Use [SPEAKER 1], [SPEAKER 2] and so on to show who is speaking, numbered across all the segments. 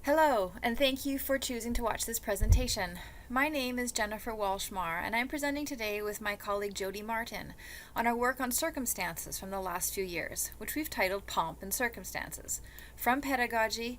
[SPEAKER 1] Hello, and thank you for choosing to watch this presentation. My name is Jennifer Walsh Marr, and I'm presenting today with my colleague Jody Martin on our work on circumstances from the last few years, which we've titled Pomp and Circumstances, From Pedagogy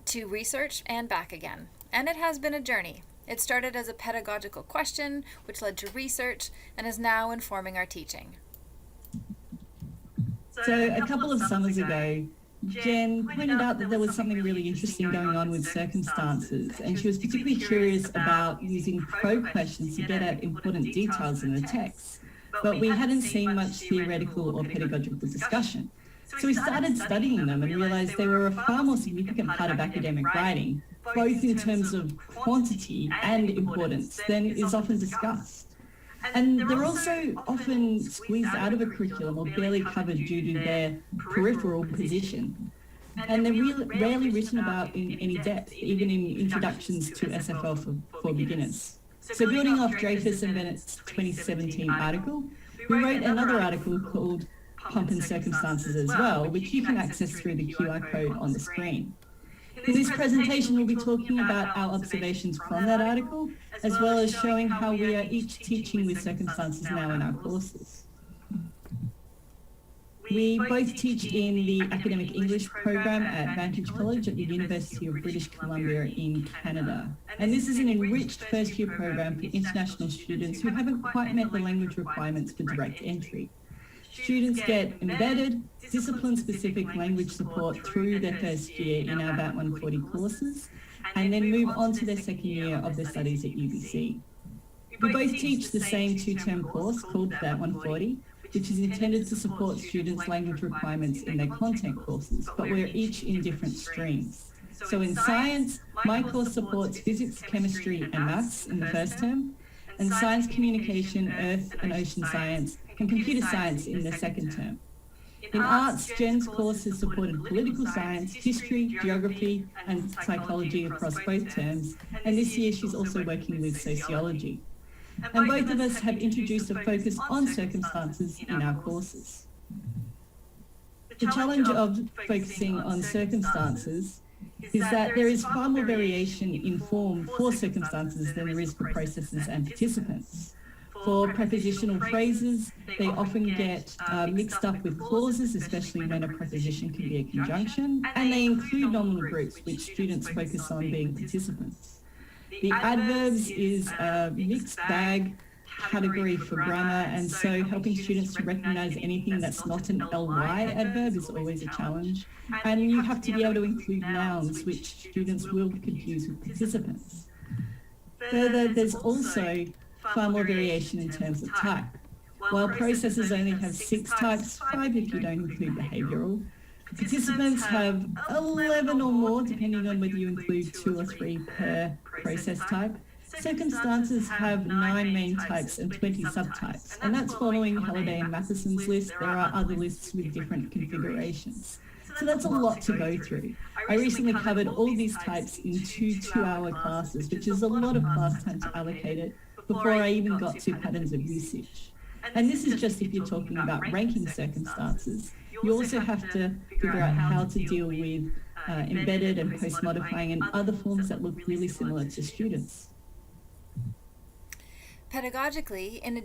[SPEAKER 1] to Research and Back Again. And it has been a journey. It started as a pedagogical question, which led to research, and is now informing our teaching.
[SPEAKER 2] So a couple of summers ago, Jen pointed out that there was something really interesting going on with circumstances, and she was particularly curious about using probe questions to get at important details in the text. But we hadn't seen much theoretical or pedagogical discussion. So we started studying them and realized they were a far more significant part of academic writing, both in terms of quantity and importance, than is often discussed. And they're also often squeezed out of a curriculum or barely covered due to their peripheral position. And they're rarely written about in any depth, even in introductions to SFL for beginners. So building off Dreyfus and Bennett's 2017 article, we wrote another article called Pomp and Circumstances as well, which you can access through the QR code on the screen. In this presentation, we'll be talking about our observations from that article, as well as showing how we are each teaching with circumstances now in our courses. We both teach in the Academic English program at Vantage College at the University of British Columbia in Canada. And this is an enriched first-year program for international students who haven't quite met the language requirements for direct entry. Students get embedded, discipline-specific language support through their first year in our VAT 140 courses, and then move on to their second year of their studies at UBC. We both teach the same two-term course called VAT 140, which is intended to support students' language requirements in their content courses, but we're each in different streams. So in science, my course supports physics, chemistry, and maths in the first term, and science communication, earth and ocean science, and computer science in the second term. In arts, Jen's course has supported political science, history, geography, and psychology across both terms, and this year she's also working with sociology. And both of us have introduced a focus on circumstances in our courses. The challenge of focusing on circumstances is that there is far more variation in form for circumstances than there is for processes and participants. For prepositional phrases, they often get mixed up with clauses, especially when a preposition can be a conjunction, and they include nominal groups, which students focus on being participants. The adverbs is a mixed bag category for grammar, and so helping students to recognize anything that's not an ly adverb is always a challenge. And you have to be able to include nouns, which students will confuse with participants. Further, there's also far more variation in terms of type. While processes only have 6 types, 5 if you don't include behavioural, participants have 11 or more, depending on whether you include 2 or 3 per process type. Circumstances have 9 main types and 20 subtypes, and that's following Halliday and Matheson's list. There are other lists with different configurations. So that's a lot to go through. I recently covered all these types in 2 two-hour classes, which is a lot of class time to allocate it before I even got to patterns of usage. And this is just if you're talking about ranking circumstances. You also have to figure out how to deal with embedded and post-modifying and other forms that look really similar to students.
[SPEAKER 1] Pedagogically, in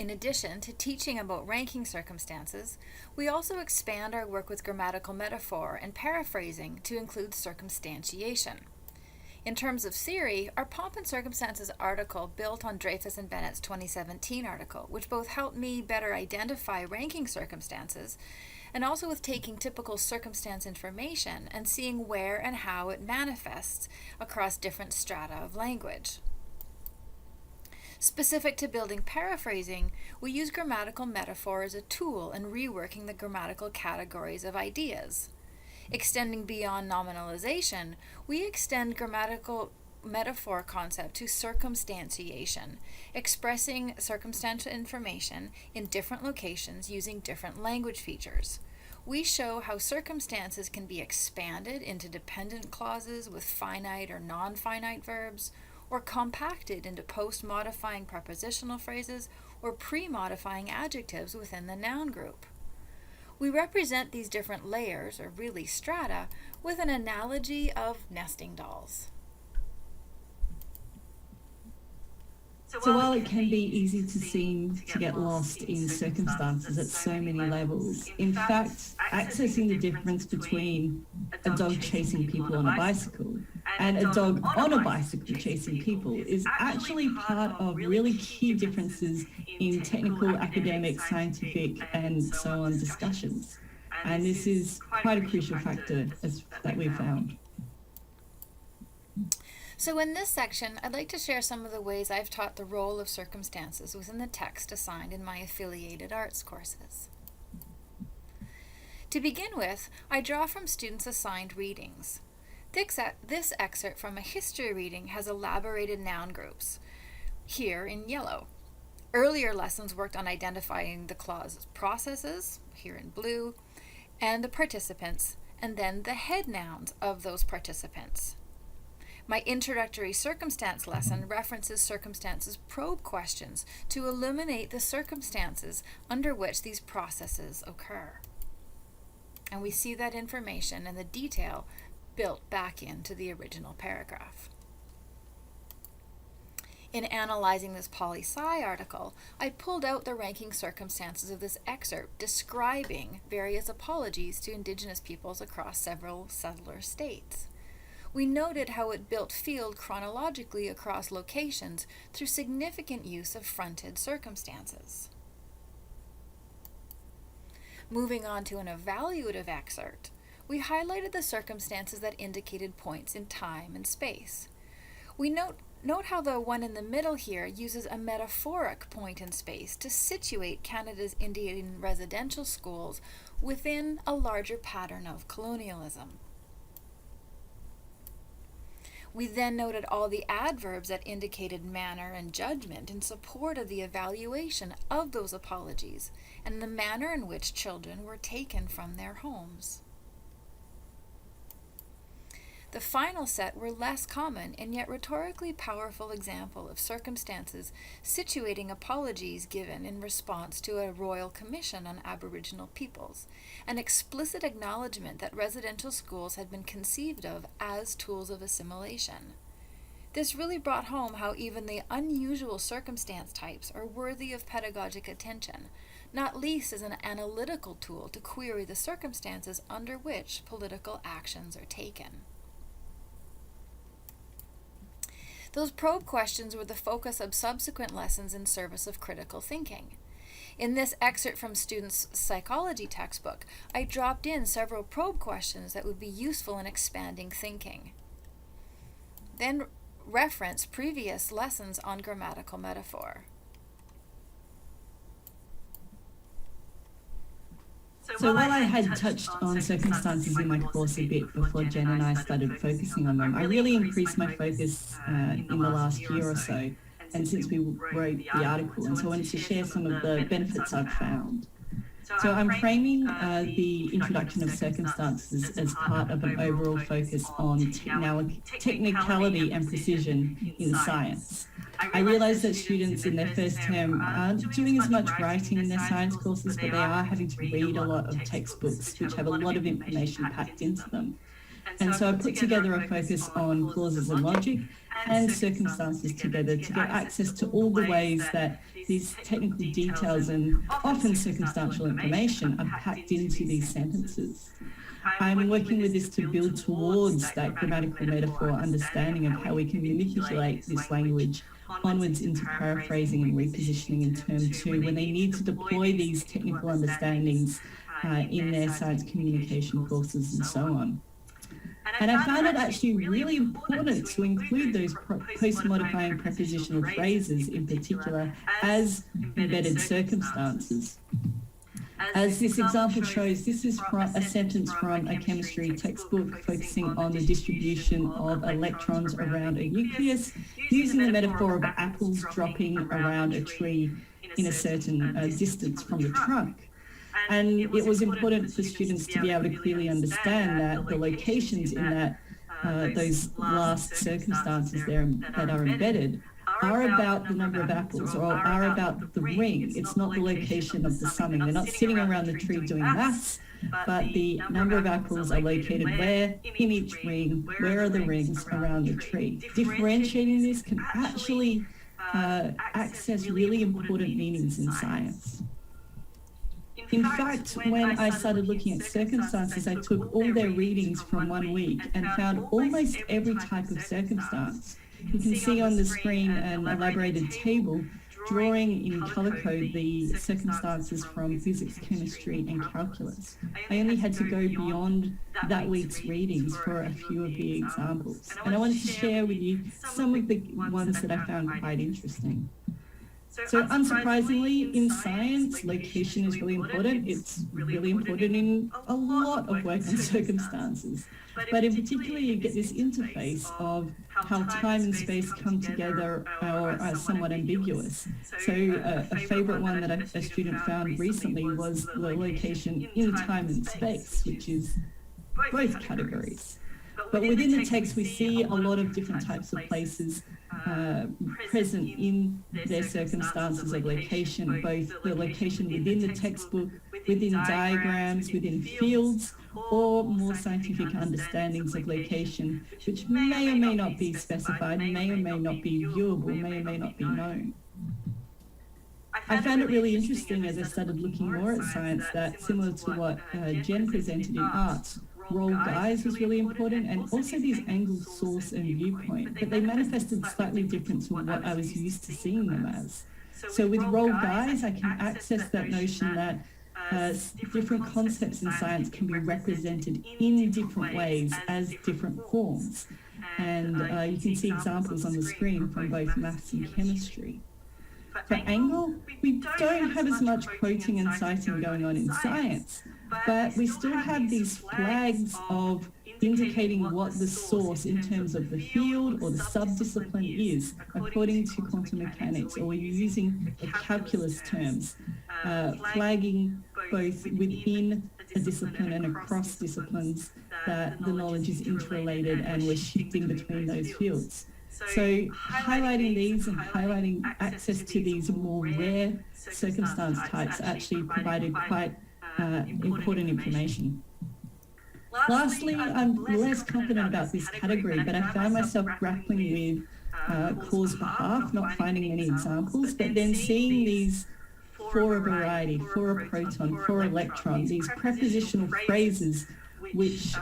[SPEAKER 1] addition to teaching about ranking circumstances, we also expand our work with grammatical metaphor and paraphrasing to include circumstantiation. In terms of theory, our Pomp and Circumstances article built on Dreyfus and Bennett's 2017 article, which both helped me better identify ranking circumstances, and also with taking typical circumstance information and seeing where and how it manifests across different strata of language. Specific to building paraphrasing, we use grammatical metaphor as a tool in reworking the grammatical categories of ideas. Extending beyond nominalization, we extend grammatical metaphor concept to circumstantiation, expressing circumstantial information in different locations using different language features. We show how circumstances can be expanded into dependent clauses with finite or non-finite verbs, or compacted into post-modifying prepositional phrases or pre-modifying adjectives within the noun group. We represent these different layers, or really strata, with an analogy of nesting dolls.
[SPEAKER 2] So while it can be easy to seem to get lost in circumstances at so many levels, in fact, accessing the difference between a dog chasing people on a bicycle and a dog on a bicycle chasing people is actually part of really key differences in technical, academic, scientific, and so on discussions. And this is quite a crucial factor that we've found.
[SPEAKER 1] So in this section, I'd like to share some of the ways I've taught the role of circumstances within the text assigned in my affiliated arts courses. To begin with, I draw from students' assigned readings. This excerpt from a history reading has elaborated noun groups, here in yellow. Earlier lessons worked on identifying the clause's processes, here in blue, and the participants, and then the head nouns of those participants. My introductory circumstance lesson references circumstances probe questions to illuminate the circumstances under which these processes occur. And we see that information and the detail built back into the original paragraph. In analyzing this poli-sci article, I pulled out the ranking circumstances of this excerpt describing various apologies to Indigenous peoples across several settler states. We noted how it built field chronologically across locations through significant use of fronted circumstances. Moving on to an evaluative excerpt, we highlighted the circumstances that indicated points in time and space. We note how the one in the middle here uses a metaphoric point in space to situate Canada's Indian residential schools within a larger pattern of colonialism. We then noted all the adverbs that indicated manner and judgment in support of the evaluation of those apologies and the manner in which children were taken from their homes. The final set were less common and yet rhetorically powerful example of circumstances situating apologies given in response to a Royal Commission on Aboriginal Peoples, an explicit acknowledgement that residential schools had been conceived of as tools of assimilation. This really brought home how even the unusual circumstance types are worthy of pedagogic attention, not least as an analytical tool to query the circumstances under which political actions are taken. Those probe questions were the focus of subsequent lessons in service of critical thinking. In this excerpt from students' psychology textbook, I dropped in several probe questions that would be useful in expanding thinking. Then reference previous lessons on grammatical metaphor.
[SPEAKER 2] So while I had touched on circumstances in my course a bit before Jen and I started focusing on them, I really increased my focus in the last year or so, and since we wrote the article, and so I wanted to share some of the benefits I've found. So I'm framing the introduction of circumstances as part of an overall focus on technicality and precision in science. I realise that students in their first term aren't doing as much writing in their science courses, but they are having to read a lot of textbooks which have a lot of information packed into them. And so I put together a focus on clauses and logic and circumstances together to get access to all the ways that these technical details and often circumstantial information are packed into these sentences. I'm working with this to build towards that grammatical metaphor understanding of how we can manipulate this language onwards into paraphrasing and repositioning in term 2 when they need to deploy these technical understandings in their science communication courses and so on. And I found it actually really important to include those post-modifying prepositional phrases in particular as embedded circumstances. As this example shows, this is from a sentence from a chemistry textbook focusing on the distribution of electrons around a nucleus, using the metaphor of apples dropping around a tree in a certain distance from the trunk. And it was important for students to be able to clearly understand that the locations in that those last circumstances there that are embedded are about the number of apples or are about the ring. It's not the location of the summing. They're not sitting around the tree doing maths, but the number of apples are located where in each ring, where are the rings around the tree. Differentiating this can actually access really important meanings in science. In fact, when I started looking at circumstances, I took all their readings from 1 week and found almost every type of circumstance. You can see on the screen an elaborated table drawing in colour code the circumstances from physics, chemistry and calculus. I only had to go beyond that week's readings for a few of the examples. And I wanted to share with you some of the ones that I found quite interesting. So unsurprisingly, in science, location is really important. It's really important in a lot of work on circumstances. But in particular, you get this interface of how time and space come together or are somewhat ambiguous. So a favourite one that a student found recently was the location in time and space, which is both categories. But within the text, we see a lot of different types of places present in their circumstances of location, both the location within the textbook, within diagrams, within fields, or more scientific understandings of location, which may or may not be specified, may or may not be viewable, may or may not be known. I found it really interesting as I started looking more at science that, similar to what Jen presented in arts, roll guys was really important, and also these angle, source and viewpoint, but they manifested slightly different to what I was used to seeing them as. So with roll guys, I can access that notion that different concepts in science can be represented in different ways as different forms. And you can see examples on the screen from both maths and chemistry. For angle, we don't have as much quoting and citing going on in science, but we still have these flags of indicating what the source in terms of the field or the subdiscipline is according to quantum mechanics, or we're using the calculus terms, flagging both within a discipline and across disciplines that the knowledge is interrelated and we're shifting between those fields. So highlighting these and highlighting access to these more rare circumstance types actually provided quite important information. Lastly, I'm less confident about this category, but I found myself grappling with cause for half, not finding any examples, but then seeing these for a variety, for a proton, for electron, these prepositional phrases which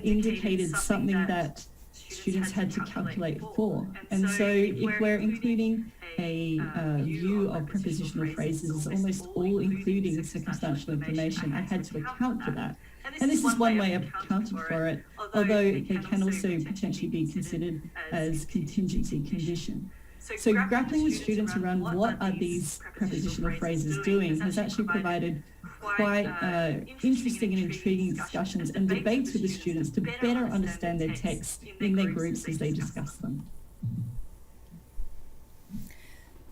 [SPEAKER 2] indicated something that students had to calculate for. And so if we're including a view of prepositional phrases, almost all including circumstantial information, I had to account for that. And this is one way I've accounted for it, although they can also potentially be considered as contingency condition. So grappling with students around what are these prepositional phrases doing has actually provided quite interesting and intriguing discussions and debates with the students to better understand their texts in their groups as they discuss them.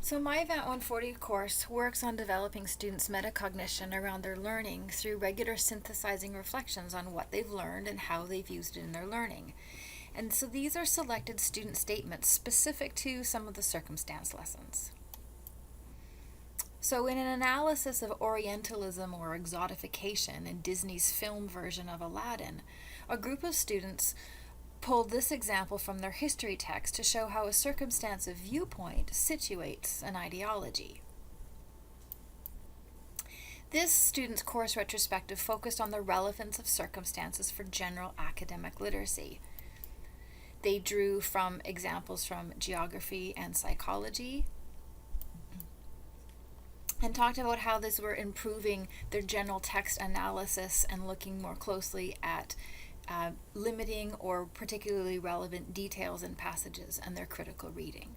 [SPEAKER 1] So my VAT 140 course works on developing students' metacognition around their learning through regular synthesizing reflections on what they've learned and how they've used it in their learning. And so these are selected student statements specific to some of the circumstance lessons. So in an analysis of Orientalism or exotification in Disney's film version of Aladdin, a group of students pulled this example from their history text to show how a circumstance of viewpoint situates an ideology. This student's course retrospective focused on the relevance of circumstances for general academic literacy. They drew from examples from geography and psychology, and talked about how these were improving their general text analysis and looking more closely at limiting or particularly relevant details in passages and their critical reading.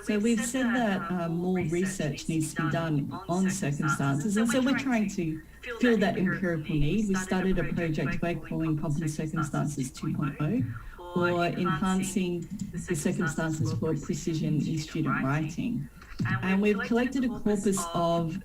[SPEAKER 2] So we've said that more research needs to be done on circumstances, and so we're trying to fill that empirical need. We started a project we're calling Problem Circumstances 2.0, or enhancing the circumstances for precision in student writing. And we've collected a corpus of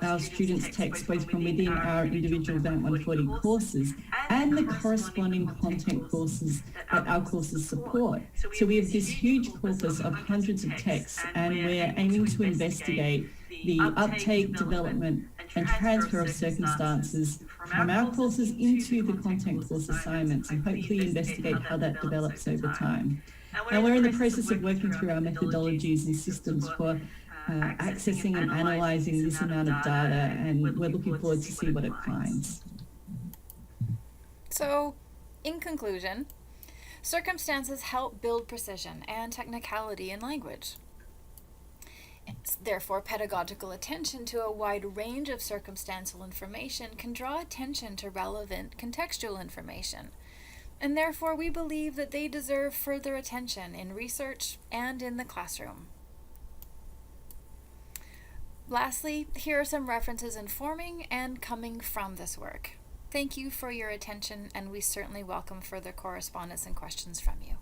[SPEAKER 2] our students' text both from within our individual Band 140 courses and the corresponding content courses that our courses support. So we have this huge corpus of hundreds of texts, and we're aiming to investigate the uptake, development, and transfer of circumstances from our courses into the content course assignments, and hopefully investigate how that develops over time. And we're in the process of working through our methodologies and systems for accessing and analysing this amount of data, and we're looking forward to see what it finds.
[SPEAKER 1] So, in conclusion, circumstances help build precision and technicality in language. Therefore, pedagogical attention to a wide range of circumstantial information can draw attention to relevant contextual information, and therefore we believe that they deserve further attention in research and in the classroom. Lastly, here are some references informing and coming from this work. Thank you for your attention, and we certainly welcome further correspondence and questions from you.